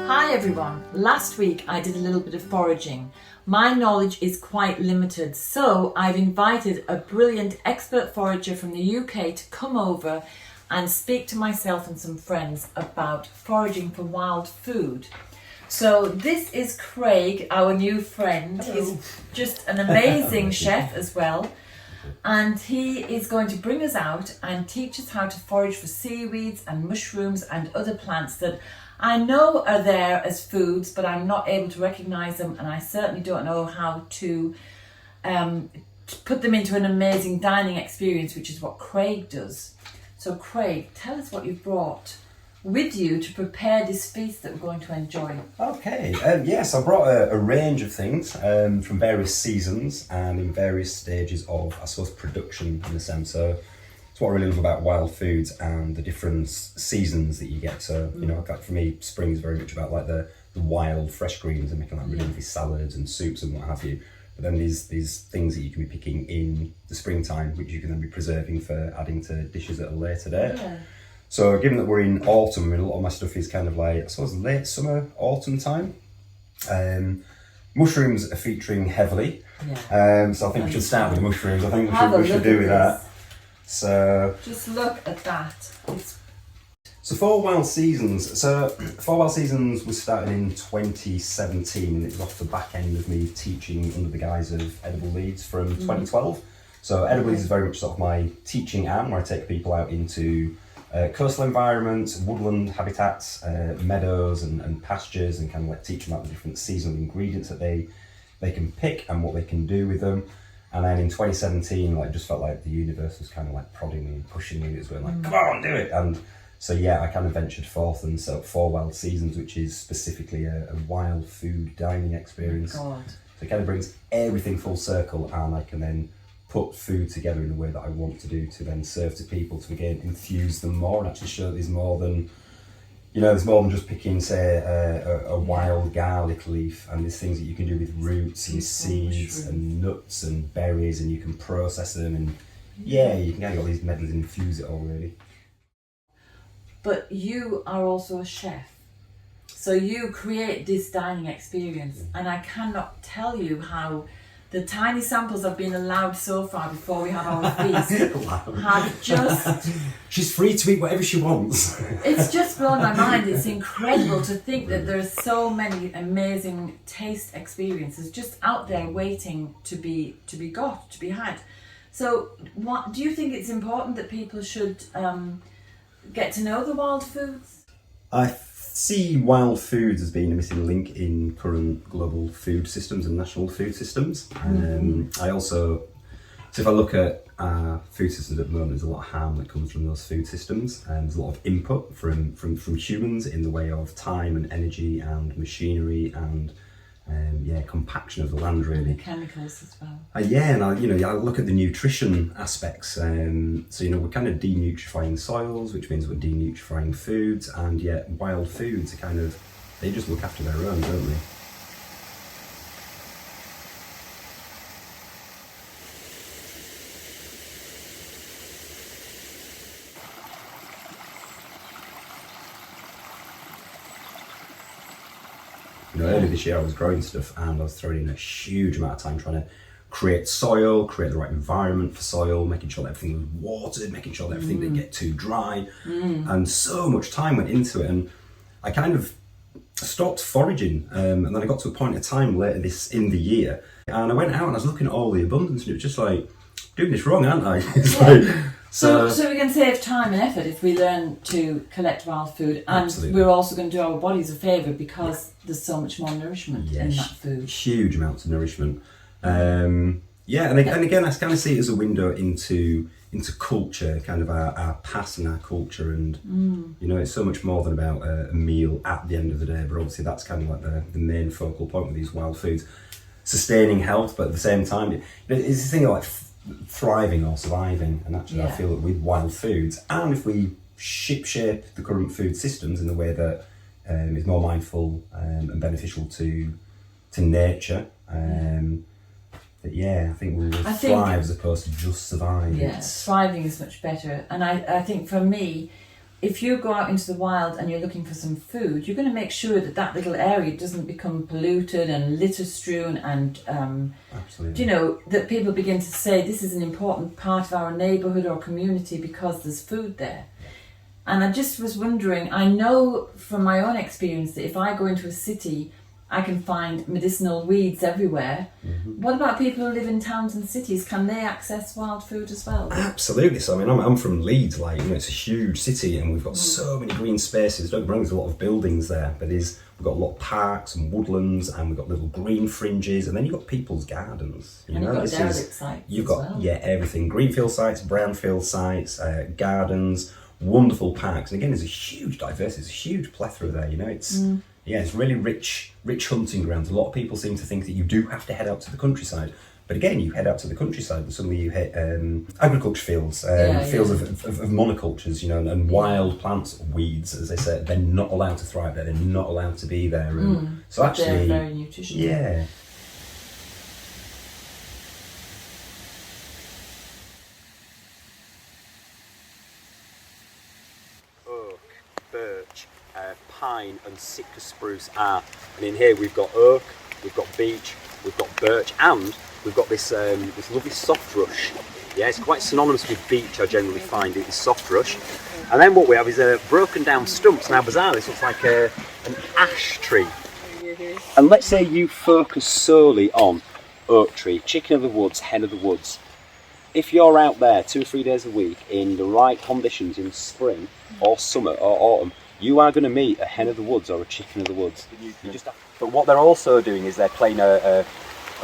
Hi everyone, last week I did a little bit of foraging. My knowledge is quite limited, so I've invited a brilliant expert forager from the UK to come over and speak to myself and some friends about foraging for wild food. So this is Craig, our new friend. He's just an amazing chef as well. And he is going to bring us out and teach us how to forage for seaweeds and mushrooms and other plants that I know are there as foods, but I'm not able to recognise them, and I certainly don't know how to put them into an amazing dining experience, which is what Craig does. So Craig, tell us what you've brought with you to prepare this feast that we're going to enjoy. Okay, yes, I brought a range of things from various seasons and in various stages of, I suppose, production in a sense. So it's what I really love about wild foods and the different seasons that you get. So, you know, like for me, spring is very much about like the wild fresh greens and making like really lovely salads and soups and what have you. But then these things that you can be picking in the springtime, which you can then be preserving for adding to dishes at a later date. Yeah. So given that we're in autumn, I mean, a lot of my stuff is kind of like, I suppose, late summer, autumn time. Mushrooms are featuring heavily. Yeah. So I think we should start with the mushrooms. I think we should do with that. So just look at that. So Four Wild Seasons was started in 2017, and it was off the back end of me teaching under the guise of Edible Leeds from 2012. So Edible Leeds is very much sort of my teaching arm, where I take people out into coastal environments, woodland habitats, meadows and pastures, and kind of like teach them about the different seasonal ingredients that they can pick and what they can do with them. And then in 2017, like, just felt like the universe was kind of like prodding me and pushing me. It was going like, come on, do it. And so, yeah, I kind of ventured forth and set up Four Wild Seasons, which is specifically a wild food dining experience. So it kind of brings everything full circle, and I can then put food together in the way that I want to do to then serve to people to, again, infuse them more and actually show that there's more than, you know, there's more than just picking, say, a wild garlic leaf, and there's things that you can do with roots and seeds and nuts and berries, and you can process them, and yeah, you can kind of get all these methods and infuse it all, really. But you are also a chef, so you create this dining experience, and I cannot tell you how the tiny samples I've been allowed so far before we have our feast have just... She's free to eat whatever she wants. It's just blown my mind. It's incredible to think that there are so many amazing taste experiences just out there waiting to be had. So what do you think it's important that people should get to know the wild foods? I see wild foods as being a missing link in current global food systems and national food systems. I also, so if I look at food systems at the moment, there's a lot of harm that comes from those food systems, and there's a lot of input from humans in the way of time and energy and machinery and compaction of the land, really. And the chemicals as well. And I look at the nutrition aspects. So, you know, we're kind of denutrifying soils, which means we're denutrifying foods, and yet wild foods are kind of, they just look after their own, don't they? You know, earlier this year I was growing stuff, and I was throwing in a huge amount of time trying to create soil, create the right environment for soil, making sure that everything was watered, making sure that everything didn't get too dry. And so much time went into it, and I kind of stopped foraging. And then I got to a point of time later in the year, and I went out and I was looking at all the abundance, and it was just like, doing this wrong, aren't I? It's like, so we can save time and effort if we learn to collect wild food, and absolutely. We're also going to do our bodies a favour because there's so much more nourishment in that food. Huge amounts of nourishment. And again, I kind of see it as a window into culture, kind of our past and our culture, and you know, it's so much more than about a meal at the end of the day. But obviously, that's kind of like the main focal point with these wild foods, sustaining health, but at the same time, it's this thing of like thriving or surviving. And actually, I feel that with wild foods, and if we shape the current food systems in a way that is more mindful and beneficial to nature. I think we will thrive as opposed to just survive. Yeah, thriving is much better. And I think for me, if you go out into the wild and you're looking for some food, you're going to make sure that that little area doesn't become polluted and litter strewn, and Absolutely. you know, that people begin to say this is an important part of our neighbourhood or community because there's food there. And I just was wondering, I know from my own experience that if I go into a city, I can find medicinal weeds everywhere. Mm-hmm. What about people who live in towns and cities? Can they access wild food as well? Absolutely. So I mean, I'm from Leeds. Like, you know, it's a huge city, and we've got so many green spaces. Don't get me wrong, there's a lot of buildings there, but we've got a lot of parks and woodlands, and we've got little green fringes, and then you've got people's gardens. And you've got derelict sites. You've got everything: greenfield sites, brownfield sites, gardens, wonderful parks, and again, there's a huge diversity. There's a huge plethora there. You know, it's. Yeah, it's really rich hunting grounds. A lot of people seem to think that you do have to head out to the countryside. But again, you head out to the countryside and suddenly you hit agriculture fields, fields of monocultures, you know, and wild plants, weeds, as they say. They're not allowed to thrive there. They're not allowed to be there. And so actually, they're very nutritional. Yeah. Oak, birch, pine and Sitka spruce are, and in here we've got oak, we've got beech, we've got birch, and we've got this this lovely soft rush. Yeah, it's quite synonymous with beech, I generally find it is soft rush. And then what we have is broken down stumps. Now bizarre, this looks like an ash tree. And let's say you focus solely on oak tree, chicken of the woods, hen of the woods. If you're out there 2 or 3 days a week in the right conditions in spring or summer or autumn, you are going to meet a hen of the woods or a chicken of the woods. But what they're also doing is they're playing a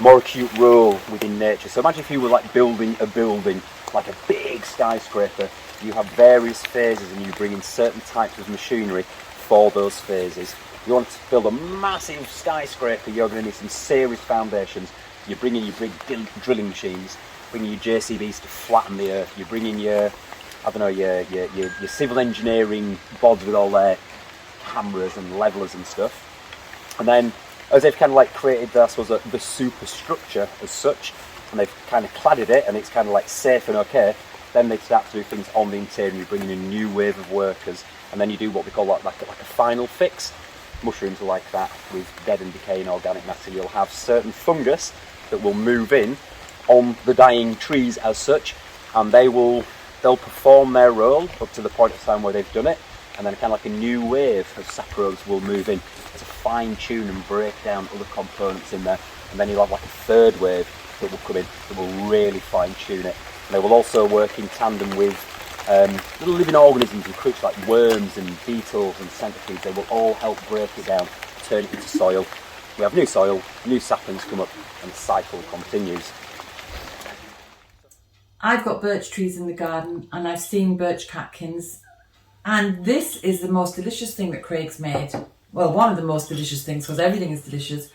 more acute role within nature. So imagine if you were like building a building, like a big skyscraper. You have various phases and you bring in certain types of machinery for those phases. You want to build a massive skyscraper, you're going to need some serious foundations. You bring in your big drilling machines, bring in your JCBs to flatten the earth. You bring in your civil engineering bods with all their cameras and levelers and stuff. And then, as they've kind of like created, I suppose, the superstructure as such, and they've kind of cladded it, and it's kind of like safe and okay, then they start to do things on the interior. You bring in a new wave of workers, and then you do what we call like a final fix. Mushrooms are like that with dead and decaying organic matter. You'll have certain fungus that will move in on the dying trees as such, and they'll perform their role up to the point of time where they've done it, and then kind of like a new wave of saprobes will move in to fine tune and break down other components in there, and then you'll have like a third wave that will come in that will really fine tune it. And they will also work in tandem with little living organisms and creatures like worms and beetles and centipedes. They will all help break it down, turn it into soil. We have new soil, new saplings come up, and the cycle continues. I've got birch trees in the garden and I've seen birch catkins, and this is the most delicious thing that Craig's made. Well, one of the most delicious things, because everything is delicious.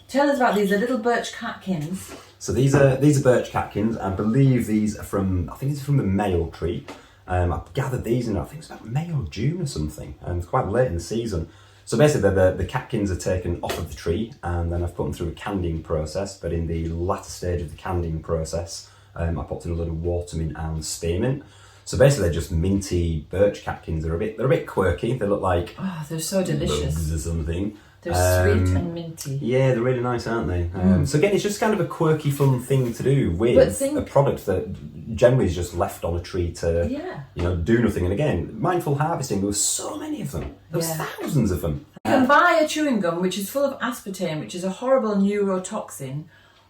Tell us about these little birch catkins. So these are birch catkins. I believe these are from the male tree. I gathered these in, I think it's about May or June or something, and it's quite late in the season. So basically the catkins are taken off of the tree, and then I've put them through a candying process, but in the latter stage of the candying process, I popped in a load of watermint and spearmint. So basically they're just minty birch catkins. They're a bit quirky. They look like they're so delicious or something. They're sweet and minty. Yeah, they're really nice, aren't they? So again, it's just kind of a quirky, fun thing to do with a product that generally is just left on a tree to do nothing. And again, mindful harvesting, there was so many of them. There was thousands of them. You can buy a chewing gum which is full of aspartame, which is a horrible neurotoxin,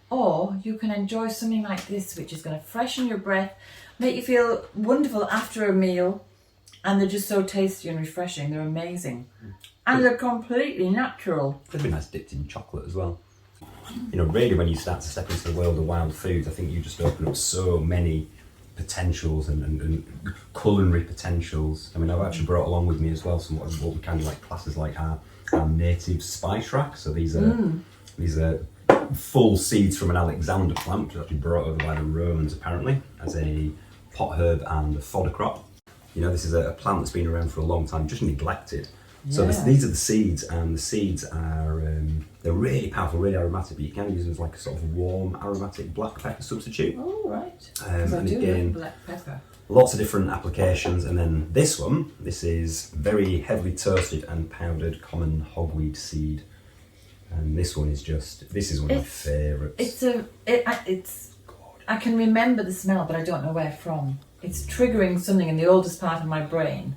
or you can enjoy something like this, which is going to freshen your breath, make you feel wonderful after a meal, and they're just so tasty and refreshing. They're amazing. And they're completely natural. Could be nice dipped in chocolate as well. You know, really when you start to step into the world of wild foods, I think you just open up so many potentials and culinary potentials. I mean, I've actually brought along with me as well some what we kind of like classes like our native spice rack. So these are full seeds from an Alexander plant, which was actually brought over by the Romans apparently as a pot herb and a fodder crop. You know, this is a plant that's been around for a long time, just neglected. So Yeah. these are the seeds, and the seeds are they're really powerful, really aromatic. But you can use them as like a sort of warm aromatic black pepper substitute. Oh, right. 'Cause I And do again, love black pepper. lots of different applications. And then this one, this is very heavily toasted and powdered common hogweed seed. And this one is this is one of my favourites. It's I can remember the smell, but I don't know where from. It's triggering something in the oldest part of my brain,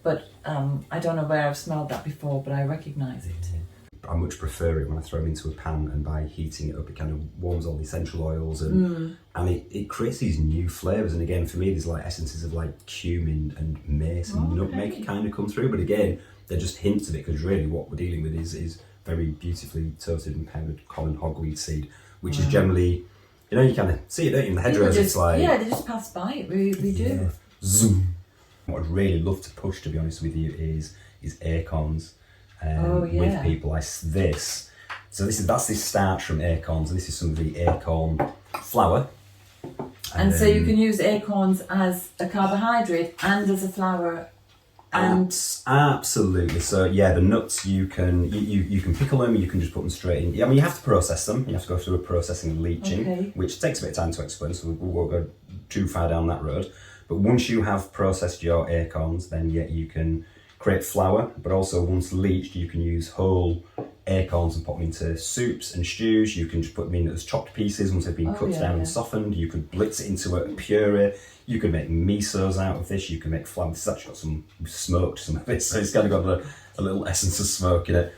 but I don't know where I've smelled that before, but I recognise it. I much prefer it when I throw them into a pan, and by heating it up, it kind of warms all the essential oils and it creates these new flavours. And again, for me, there's like essences of like cumin and mace and nutmeg kind of come through. But again, they're just hints of it, because really what we're dealing with is very beautifully toasted and powdered common hogweed seed, which is generally, you kind of see it, don't you, in the hedgerows. It's like, yeah, they just pass by it. We do. Zoom. What I'd really love to push, to be honest with you, is acorns. With people like this. So that's this starch from acorns, and this is some of the acorn flour. And so you can use acorns as a carbohydrate and as a flour. And absolutely. So yeah, the nuts you can pickle them. You can just put them straight in. I mean, you have to process them. You have to go through a processing and leaching, which takes a bit of time to explain. So we won't go too far down that road. But once you have processed your acorns, then you can create flour. But also, once leached, you can use whole acorns and put them into soups and stews. You can just put them in as chopped pieces once they've been cut down and softened. You could blitz it into a puree. You can make misos out of this. You can make flour. This has actually got some smoked, some of this, so it's kind of got a little essence of smoke in it.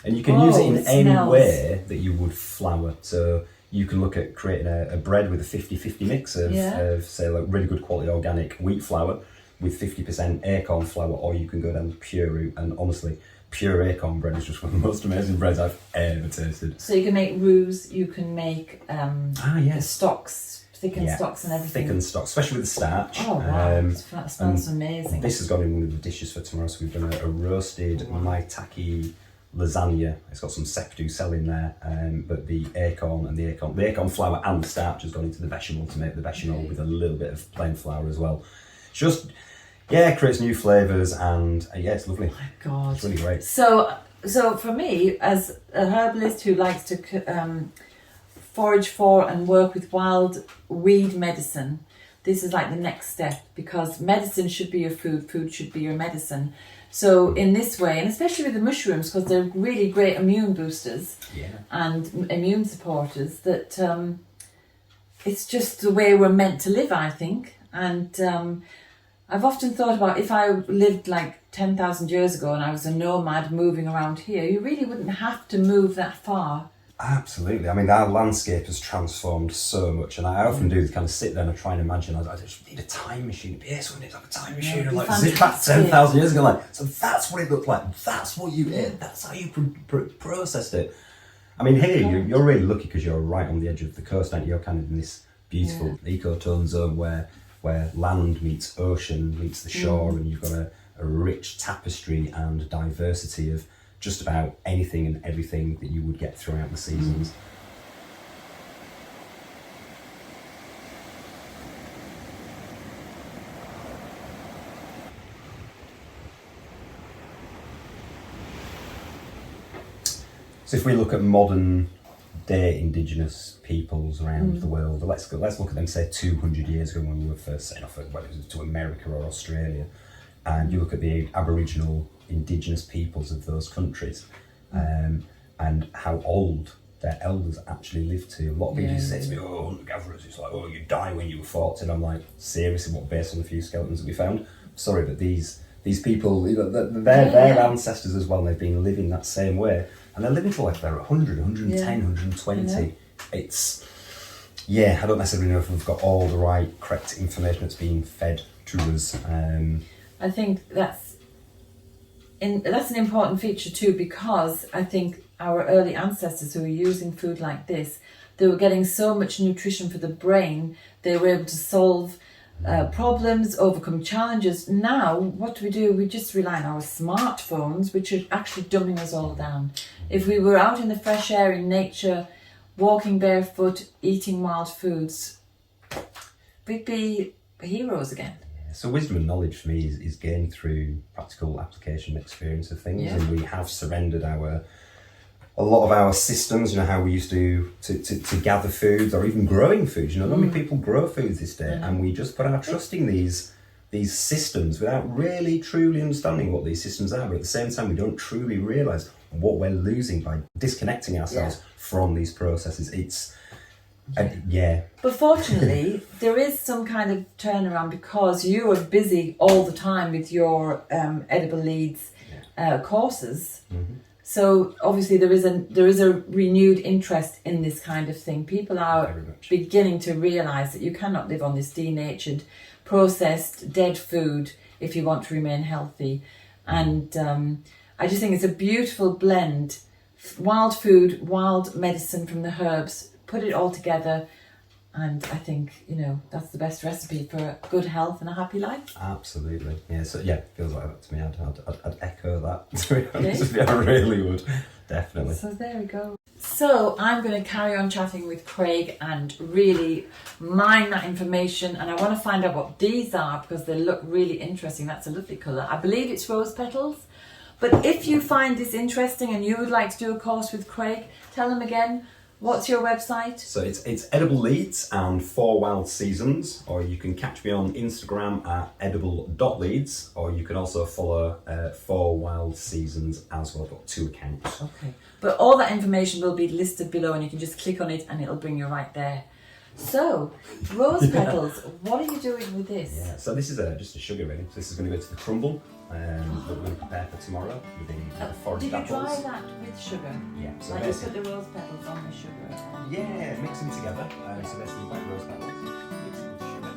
And you can use it in any way that you would flour. So you can look at creating a bread with a 50-50 mix of say, like really good quality organic wheat flour with 50% acorn flour, or you can go down the pure route. And honestly, pure acorn bread is just one of the most amazing breads I've ever tasted. So you can make roux, you can make stocks, thickened stocks and everything. Thickened stocks, especially with the starch. Oh wow, that smells amazing. This has gone in one of the dishes for tomorrow. So we've done a roasted maitake lasagna. It's got some secdu in there, but the acorn flour and the starch has gone into the bechamel to make the bechamel with a little bit of plain flour as well. It's just, creates new flavours, and it's lovely. Oh my God, it's really great. So for me, as a herbalist who likes to forage for and work with wild weed medicine, this is like the next step, because medicine should be your food, food should be your medicine. So in this way, and especially with the mushrooms, because they're really great immune boosters and immune supporters, that it's just the way we're meant to live, I think. And I've often thought about, if I lived like 10,000 years ago and I was a nomad moving around here, you really wouldn't have to move that far. Absolutely. I mean, our landscape has transformed so much, and I often do kind of sit there and try and imagine, I just need a time machine. Someone needs like a time machine, and like zip back 10,000 years ago, like, so that's what it looked like. That's what you ate. That's how you processed it. I mean, here you're really lucky because you're right on the edge of the coast, aren't you? You're kind of in this beautiful ecotone zone where land meets ocean, meets the shore, and you've got a rich tapestry and diversity of just about anything and everything that you would get throughout the seasons. So if we look at modern day indigenous peoples around the world, let's look at them, say 200 years ago, when we were first setting off, whether it was to America or Australia, and you look at the Aboriginal indigenous peoples of those countries, and how old their elders actually lived to. A lot of people used to say to me, hunter-gatherers, it's like, you die when you were 40, and I'm like, seriously, what, based on a few skeletons that we found? Sorry, but these people, their ancestors as well, and they've been living that same way, and they're living till like they're 100, 110, 120. It's, I don't necessarily know if we've got all the right, correct information that's being fed to us. I think that's an important feature too, because I think our early ancestors who were using food like this, they were getting so much nutrition for the brain, they were able to solve problems, overcome challenges. Now, what do? We just rely on our smartphones, which are actually dumbing us all down. If we were out in the fresh air, in nature, walking barefoot, eating wild foods, we'd be heroes again. So wisdom and knowledge for me is gained through practical application and experience of things, and we have surrendered a lot of our systems, how we used to gather foods or even growing foods. Not many people grow foods this day, and we just put our trust in these systems without really truly understanding what these systems are. But at the same time, we don't truly realise what we're losing by disconnecting ourselves from these processes. But fortunately, there is some kind of turnaround because you are busy all the time with your Edible Leeds courses. Mm-hmm. So obviously there is a renewed interest in this kind of thing. People are beginning to realise that you cannot live on this denatured, processed, dead food if you want to remain healthy. And I just think it's a beautiful blend. Wild food, wild medicine from the herbs, put it all together, and I think, that's the best recipe for good health and a happy life. Absolutely. Yeah, so it feels like that to me. I'd echo that, to be honest with you. I really would. Definitely. So there we go. So I'm going to carry on chatting with Craig and really mine that information, and I want to find out what these are because they look really interesting. That's a lovely colour. I believe it's rose petals. But if you find this interesting and you would like to do a course with Craig, tell them again. What's your website? So it's Edible Leeds and 4 Wild Seasons, or you can catch me on Instagram at edible.leeds, or you can also follow 4 Wild Seasons as well. I've got 2 accounts. Okay, but all that information will be listed below and you can just click on it and it'll bring you right there. So, rose petals, what are you doing with this? Yeah, so this is just a sugar really. So this is going to go to the crumble that we're going to prepare for tomorrow with the foraged apples. Did you dry that with sugar? Yeah. So like you put the rose petals on the sugar? Yeah, mix them together. So basically like rose petals, mix them with sugar.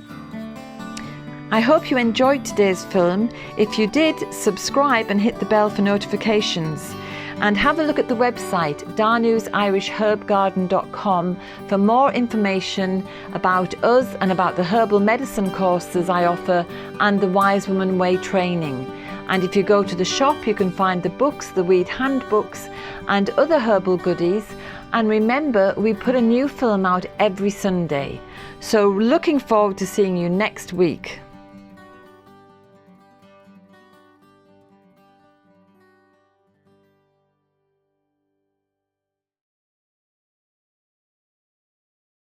I hope you enjoyed today's film. If you did, subscribe and hit the bell for notifications. And have a look at the website danusirishherbgarden.com for more information about us and about the herbal medicine courses I offer and the Wise Woman Way training. And if you go to the shop, you can find the books, the weed handbooks and other herbal goodies. And remember, we put a new film out every Sunday. So looking forward to seeing you next week.